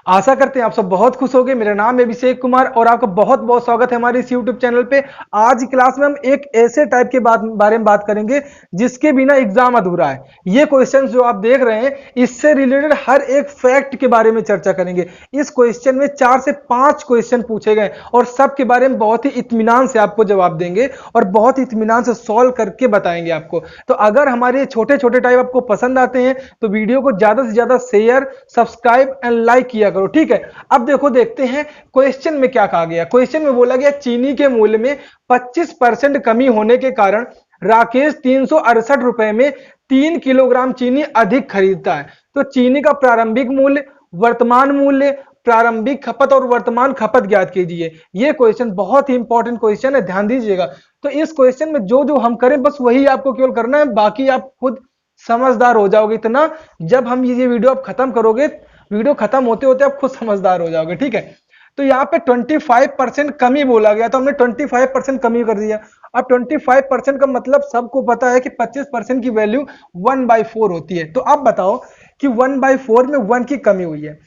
आशा करते हैं आप सब बहुत खुश होंगे। मेरा नाम है अभिषेक कुमार और आपका बहुत बहुत स्वागत है हमारे इस यूट्यूब चैनल पे। आज की क्लास में हम एक ऐसे टाइप के बारे में बात करेंगे जिसके बिना एग्जाम अधूरा है। ये क्वेश्चन जो आप देख रहे हैं इससे रिलेटेड हर एक फैक्ट के बारे में चर्चा करेंगे। इस क्वेश्चन में 4 से 5 क्वेश्चन पूछे गए और सब के बारे में बहुत ही इत्मीनान से आपको जवाब देंगे और बहुत ही इत्मीनान से सॉल्व करके बताएंगे आपको। तो अगर हमारे छोटे छोटे टाइप आपको पसंद आते हैं तो वीडियो को ज्यादा से ज्यादा शेयर, सब्सक्राइब एंड लाइक किया करो, ठीक है। अब देखते हैं क्वेश्चन में क्या कहा गया। क्वेश्चन में बोला गया चीनी के मूल्य में 25% कमी होने के कारण राकेश 368 रुपए में 3 किलोग्राम चीनी अधिक खरीदता है। तो चीनी का प्रारंभिक मूल्य, वर्तमान मूल्य, प्रारंभिक खपत और वर्तमान खपत ज्ञात कीजिए। ये क्वेश्चन बहुत ही इंपॉर्टेंट क्वेश्चन है, ध्यान दीजिएगा। तो इस क्वेश्चन में जो जो हम करें बस वही आपको केवल करना है, बाकी आप खुद समझदार हो जाओगे। इतना जब हम ये वीडियो आप खत्म करोगे, वीडियो खत्म होते होते आप खुद समझदार हो जाओगे, ठीक है। तो यहाँ पे 25% कमी बोला गया तो हमने 25% कमी कर दिया। अब 25% का मतलब सबको पता है कि 25% की वैल्यू 1/4 होती है। तो अब बताओ कि 1/4 में 1 की कमी हुई है।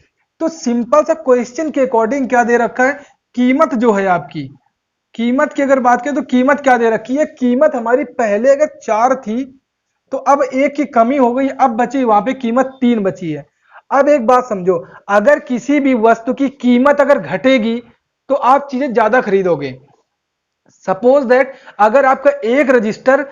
तो सिंपल सा क्वेश्चन के अकॉर्डिंग क्या दे रखा है, कीमत जो है आपकी, कीमत की अगर बात करें तो कीमत क्या दे रखी है, कीमत हमारी पहले अगर 4 थी तो अब 1 की कमी हो गई, अब बची वहां पे कीमत 3 बची है। अब एक बात समझो, अगर किसी भी वस्तु की कीमत अगर घटेगी तो आप चीजें ज्यादा खरीदोगे। सपोज दैट अगर आपका एक रजिस्टर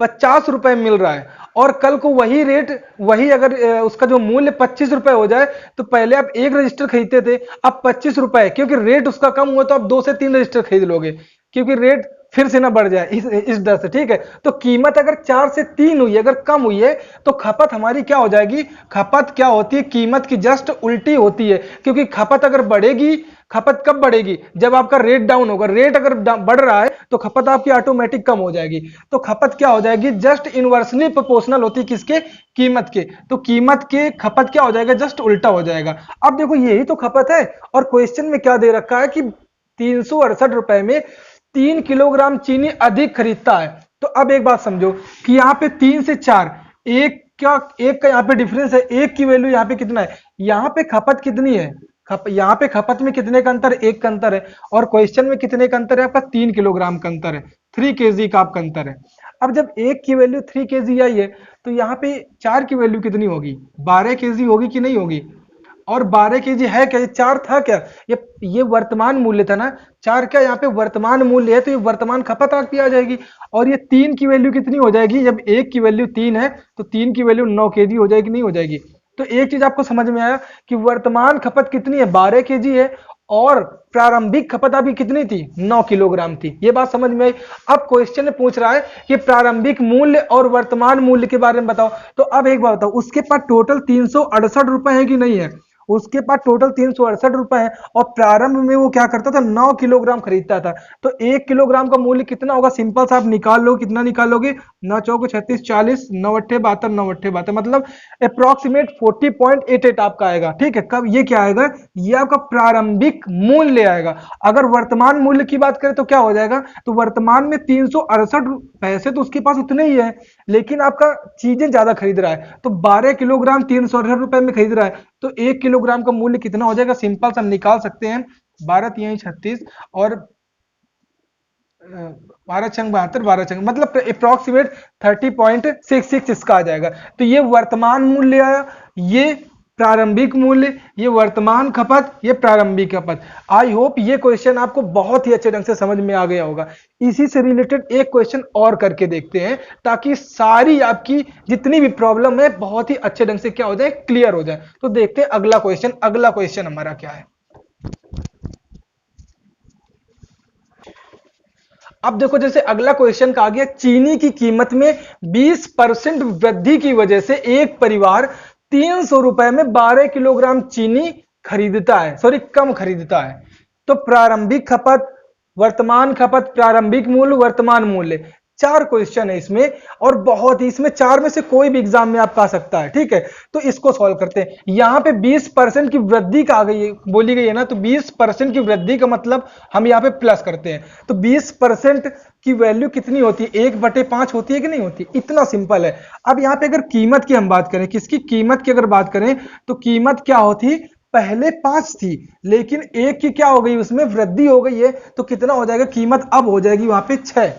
50 रुपए मिल रहा है और कल को वही रेट, वही अगर उसका जो मूल्य 25 रुपए हो जाए तो पहले आप एक रजिस्टर खरीदते थे, अब 25 रुपए, क्योंकि रेट उसका कम हुआ तो आप 2 से 3 रजिस्टर खरीद लोगे क्योंकि रेट फिर से ना बढ़ जाए इस डर से, ठीक है। तो कीमत अगर 4 से 3 हुई, अगर कम हुई है तो खपत हमारी क्या हो जाएगी, खपत क्या होती है, कीमत की जस्ट उल्टी होती है। क्योंकि खपत अगर बढ़ेगी, खपत कब बढ़ेगी, जब आपका रेट डाउन होगा। रेट अगर बढ़ रहा है तो खपत आपकी ऑटोमेटिक कम हो जाएगी। तो खपत क्या हो जाएगी, जस्ट इनवर्सली प्रोपोर्शनल होती है किसके, कीमत के। तो कीमत के खपत क्या हो जाएगा, जस्ट उल्टा हो जाएगा। अब देखो यही तो खपत है और क्वेश्चन में क्या दे रखा है कि 368 रुपए में 3 किलोग्राम चीनी अधिक खरीदता है। तो अब एक बात समझो कि यहाँ पे 3 से 4, एक का यहाँ पे डिफरेंस है, एक की वैल्यू यहाँ पे कितना है, यहाँ पे खपत कितनी है, यहाँ पे खपत में कितने का अंतर, एक का अंतर है, और क्वेश्चन में कितने का अंतर है आपका, 3 किलोग्राम का अंतर है, 3 kg का आपका अंतर है। अब जब एक की वैल्यू 3 kg आई है तो यहाँ पे 4 की वैल्यू कितनी होगी, 12 kg होगी कि नहीं होगी। और 12 kg है क्या, ये 4 था क्या, ये वर्तमान मूल्य था ना, 4 क्या यहाँ पे वर्तमान मूल्य है तो ये वर्तमान खपत आपकी आ जाएगी। और ये 3 की वैल्यू कितनी हो जाएगी, जब एक की वैल्यू 3 है तो 3 की वैल्यू 9 kg हो जाएगी, नहीं हो जाएगी। तो एक चीज आपको समझ में आया कि वर्तमान खपत कितनी है, 12 kg है, और प्रारंभिक खपत आपकी कितनी थी, 9 किलोग्राम थी। ये बात समझ में आई। अब क्वेश्चन में पूछ रहा है कि प्रारंभिक मूल्य और वर्तमान मूल्य के बारे में बताओ। तो अब एक बात बताओ, उसके पास टोटल 368 रुपए है कि नहीं है, उसके पास टोटल 368 रुपए है और प्रारंभ में वो क्या करता था, 9 किलोग्राम खरीदता था। तो 1 किलोग्राम का मूल्य कितना होगा, सिंपल सा आप निकाल लो, कितना निकालोगे, 9 चौको 36, 40, 9 अट्ठे 72, 9 अट्ठे 72, मतलब अप्रोक्सीमेट 40.88 आपका आएगा, ठीक है। कब ये क्या आएगा, ये आपका प्रारंभिक मूल्य आएगा। अगर वर्तमान मूल्य की बात करें तो क्या हो जाएगा, तो वर्तमान में 368 पैसे तो उसके पास उतने ही है, लेकिन आपका चीजें ज्यादा खरीद रहा है, तो 12 किलोग्राम 368 रुपए में खरीद रहा है, तो 1 किलोग्राम का मूल्य कितना हो जाएगा, सिंपल से हम निकाल सकते हैं, 12 3 36 और 12 छंग 72, 12 छंग मतलब अप्रोक्सीमेट 30.66 इसका आ जाएगा। तो ये वर्तमान मूल्य आया, ये प्रारंभिक मूल्य, ये वर्तमान खपत, ये प्रारंभिक खपत। आई होप ये क्वेश्चन आपको बहुत ही अच्छे ढंग से समझ में आ गया होगा। इसी से रिलेटेड एक क्वेश्चन और करके देखते हैं ताकि सारी आपकी जितनी भी प्रॉब्लम है बहुत ही अच्छे ढंग से क्या हो जाए, क्लियर हो जाए। तो देखते हैं अगला क्वेश्चन। अगला क्वेश्चन हमारा क्या है, अब देखो जैसे अगला क्वेश्चन का आ गया, चीनी की कीमत में 20% वृद्धि की वजह से एक परिवार 300 रुपए में 12 किलोग्राम चीनी खरीदता है, सॉरी कम खरीदता है। तो प्रारंभिक खपत, वर्तमान खपत, प्रारंभिक मूल्य, वर्तमान मूल्य, 4 क्वेश्चन है इसमें और बहुत ही, इसमें 4 में से कोई भी एग्जाम में आपका आ सकता है, ठीक है। तो इसको सॉल्व करते हैं। यहां पे 20% की वृद्धि का आ गई बोली गई है ना, तो 20% की वृद्धि का मतलब हम यहां पे प्लस करते हैं। तो 20% की वैल्यू कितनी होती है, 1/5 होती है कि नहीं होती, इतना सिंपल है। अब यहां पे अगर कीमत की हम बात करें, किसकी कीमत की अगर बात करें तो कीमत क्या होती, पहले 5 थी, लेकिन एक की क्या हो गई, उसमें वृद्धि हो गई है, तो कितना हो जाएगा, कीमत अब हो जाएगी वहां पे 6।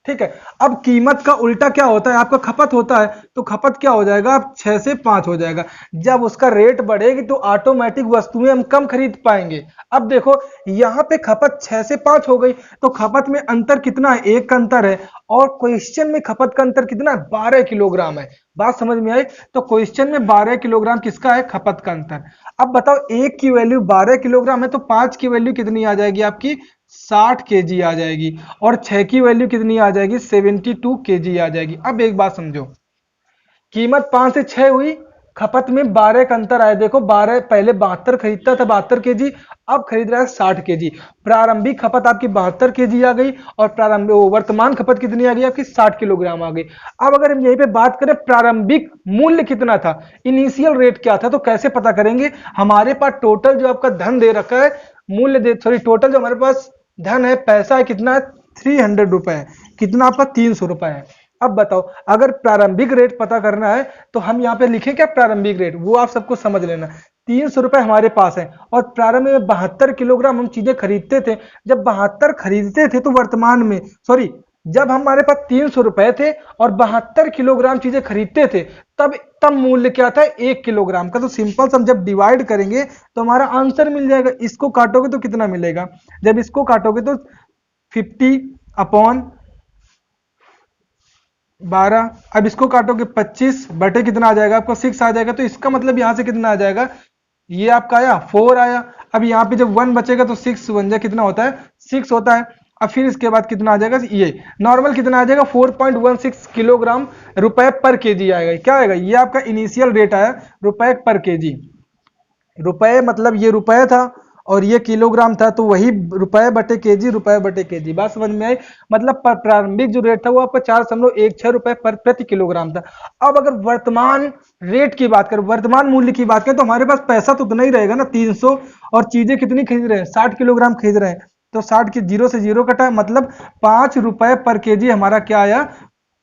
ठीक है। अब कीमत का उल्टा क्या होता है, आपका खपत होता है, तो खपत क्या हो जाएगा, अब 6 से 5 हो जाएगा। जब उसका रेट बढ़ेगी तो ऑटोमेटिक वस्तुएं हम कम खरीद पाएंगे। अब देखो यहां पे खपत 6 से 5 हो गई, तो खपत में अंतर कितना है, 1 का अंतर है, और क्वेश्चन में खपत का अंतर कितना है, 12 किलोग्राम है। बात समझ में आई। तो क्वेश्चन में 12 किलोग्राम किसका है, खपत का अंतर। अब बताओ एक की वैल्यू 12 किलोग्राम है, तो 5 की वैल्यू कितनी आ जाएगी आपकी, 60 केजी आ जाएगी, और 6 की वैल्यू कितनी आ जाएगी, 72 केजी आ जाएगी। अब एक बात समझो, कीमत 5 से 6 हुई, खपत में 12 का अंतर आया। देखो 12 पहले 72 खरीदता था, 72 केजी, अब खरीद रहा है 60 केजी। प्रारंभिक खपत आपकी 72 केजी आ गई, और प्रारंभिक वर्तमान खपत कितनी आ गई आपकी, 60 किलोग्राम आ गई। अब अगर हम यहीं पे बात करें प्रारंभिक मूल्य कितना था, इनिशियल रेट क्या था, तो कैसे पता करेंगे, हमारे पास टोटल जो आपका धन दे रखा है, मूल्य दे, सॉरी टोटल जो हमारे पास धन है, पैसा है, कितना है, 300 रुपए है, कितना आपका 300 रुपए है। अब बताओ अगर प्रारंभिक रेट पता करना है, तो हम यहाँ पे लिखें क्या, प्रारंभिक रेट, वो आप सबको समझ लेना। 300 रुपए हमारे पास है, और प्रारंभ में 72 किलोग्राम हम चीजें खरीदते थे। जब 72 खरीदते थे तो वर्तमान में, सॉरी, जब हमारे पास 300 रुपए थे और 72 किलोग्राम चीजें खरीदते थे, तब तब मूल्य क्या था, 1 किलोग्राम का। तो सिंपल हम जब डिवाइड करेंगे तो हमारा आंसर मिल जाएगा। इसको काटोगे तो कितना मिलेगा, जब इसको काटोगे तो 50/12, अब इसको काटोगे 25 बटे कितना आ जाएगा आपको, 6 आ जाएगा। तो इसका मतलब यहां से कितना आ जाएगा, ये आपका आया 4 आया। अब यहाँ पे जब 1 बचेगा तो 6 1 जा कितना होता है, 6 होता है। अब फिर इसके बाद कितना आ जाएगा, ये नॉर्मल कितना आ जाएगा, 4.16 किलोग्राम रुपए पर केजी आएगा। क्या आएगा, ये आपका इनिशियल रेट आया रुपए पर केजी। रुपए मतलब ये रुपए था और ये किलोग्राम था, तो वही रुपए बटे केजी, रुपए बटे केजी। बात समझ में आई। मतलब प्रारंभिक जो रेट था वो आपका 4.16 रुपए पर प्रति किलोग्राम था। अब अगर वर्तमान रेट की बात करें, वर्तमान मूल्य की बात करें, तो हमारे पास पैसा तो उतना ही रहेगा ना, 300, और चीजें कितनी खरीद रहे हैं, 60 किलोग्राम खरीद रहे हैं। तो 60 की जीरो से जीरो कटा, मतलब 5 रुपए पर केजी हमारा क्या आया,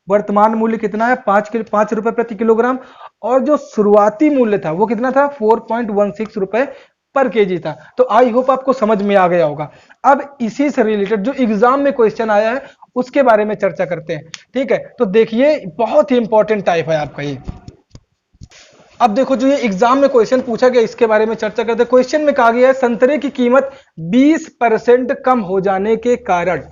वर्तमान मूल्य कितना है, 5 रुपए प्रति किलोग्राम। और जो शुरुआती मूल्य था वो कितना था, 4.16 रुपए पर केजी था। तो आई होप आपको समझ में आ गया होगा। अब इसी से रिलेटेड जो एग्जाम में क्वेश्चन आया है उसके बारे में चर्चा करते हैं। ठीक है, तो देखिए बहुत ही इंपॉर्टेंट टाइप है आपका ये। अब देखो जो ये एग्जाम में क्वेश्चन पूछा गया इसके बारे में चर्चा करते हैं। क्वेश्चन में कहा गया है संतरे की कीमत 20% कम हो जाने के कारण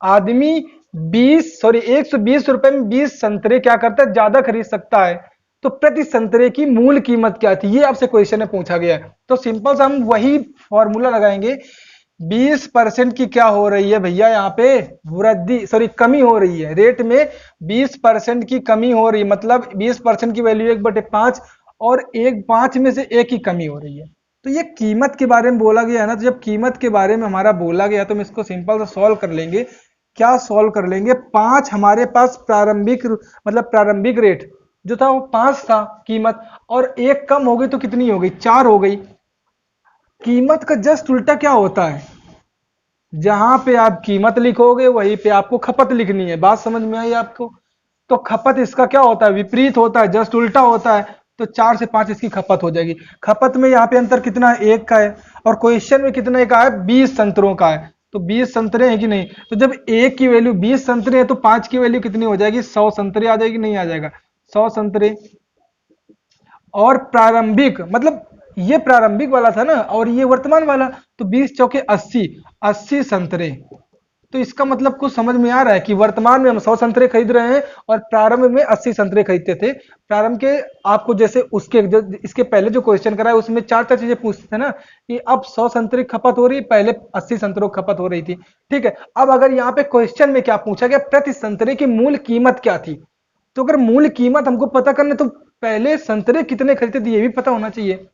आदमी 120 रुपए में 20 संतरे क्या करता है, ज्यादा खरीद सकता है। तो प्रति संतरे की मूल कीमत क्या थी, ये आपसे क्वेश्चन में पूछा गया है। तो सिंपल सा हम वही फॉर्मूला लगाएंगे। 20% की क्या हो रही है भैया, यहाँ पे वृद्धि, सॉरी कमी हो रही है रेट में। 20% की कमी हो रही है, मतलब 20% की वैल्यू 1/5, और 5 में से 1 की कमी हो रही है। तो ये कीमत के बारे में बोला गया है ना, तो जब कीमत के बारे में हमारा बोला गया तो हम इसको सिंपल सा सॉल्व कर लेंगे। क्या सॉल्व कर लेंगे, 5 हमारे पास प्रारंभिक, मतलब प्रारंभिक रेट जो था वो 5 था कीमत, और 1 कम हो गई तो कितनी हो गई, 4 हो गई। कीमत का जस्ट उल्टा क्या होता है, जहां पे आप कीमत लिखोगे वहीं पे आपको खपत लिखनी है। बात समझ में आई आपको। तो खपत इसका क्या होता है, विपरीत होता है, जस्ट उल्टा होता है। तो 4 से 5 इसकी खपत हो जाएगी। खपत में यहाँ पे अंतर कितना है, 1 का है, और क्वेश्चन में कितने का है, 20 संतरों का है। तो 20 संतरे हैं कि नहीं, तो जब 1 की वैल्यू 20 संतरे है तो 5 की वैल्यू कितनी हो जाएगी, 100 संतरे आ जाएगी, नहीं आ जाएगा, 100 संतरे। और प्रारंभिक मतलब ये प्रारंभिक वाला था ना, और ये वर्तमान वाला, तो 20 चौके 80, 80 संतरे। तो इसका मतलब कुछ समझ में आ रहा है कि वर्तमान में हम 100 संतरे खरीद रहे हैं और प्रारंभ में 80 संतरे खरीदते थे। प्रारंभ के आपको जैसे उसके जो इसके पहले जो क्वेश्चन करा है उसमें 4 चीजें पूछते थे ना, कि अब 100 संतरे खपत हो रही, पहले 80 संतरों की खपत हो रही थी। ठीक है, अब अगर यहाँ पे क्वेश्चन में क्या पूछा गया, प्रति संतरे की मूल कीमत क्या थी। तो अगर मूल कीमत हमको पता करना तो पहले संतरे कितने खरीदते थे ये भी पता होना चाहिए।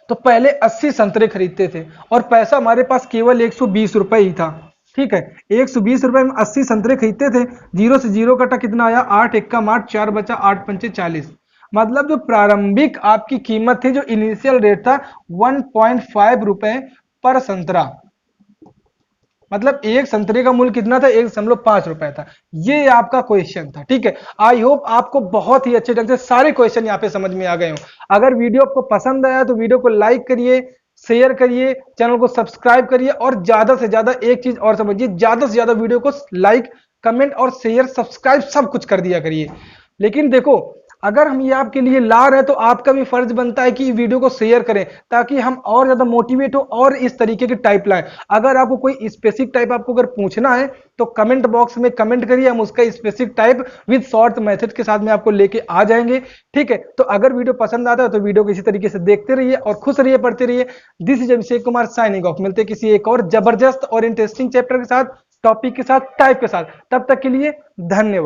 तो पहले 80 संतरे खरीदते थे और पैसा हमारे पास केवल 120 रुपए ही था। ठीक है, 120 रुपए में 80 संतरे खरीदते थे। जीरो से जीरो कटा कितना आया, 8 एकम 8, 4 बचा 8 पंचे 40। मतलब जो प्रारंभिक आपकी कीमत थी, जो इनिशियल रेट था 1.5 रुपए पर संतरा। मतलब एक संतरे का मूल्य कितना था, 1.5 रुपए था। ये आपका क्वेश्चन था, ठीक है। आई होप आपको बहुत ही अच्छे ढंग से सारे क्वेश्चन यहाँ पे समझ में आ गए हो। अगर वीडियो आपको पसंद आया तो वीडियो को लाइक करिए, शेयर करिए, चैनल को सब्सक्राइब करिए, और ज्यादा से ज्यादा एक चीज और समझिए, ज्यादा से ज्यादा वीडियो को लाइक, कमेंट और शेयर, सब्सक्राइब सब कुछ कर दिया करिए। लेकिन देखो, अगर हम ये आपके लिए ला रहे हैं तो आपका भी फर्ज बनता है कि वीडियो को शेयर करें, ताकि हम और ज्यादा मोटिवेट हो और इस तरीके की टाइप लाएं। अगर आपको कोई स्पेसिफिक टाइप आपको अगर पूछना है तो कमेंट बॉक्स में कमेंट करिए, हम उसका specific type with short message के साथ में आपको लेके आ जाएंगे, ठीक है। तो अगर वीडियो पसंद आता है तो वीडियो को इसी तरीके से देखते रहिए और खुश रहिए, पढ़ते रहिए। This is Abhishek Kumar signing off. मिलते हैं किसी एक और जबरदस्त और इंटरेस्टिंग चैप्टर के साथ, टॉपिक के साथ, टाइप के साथ। तब तक के लिए धन्यवाद।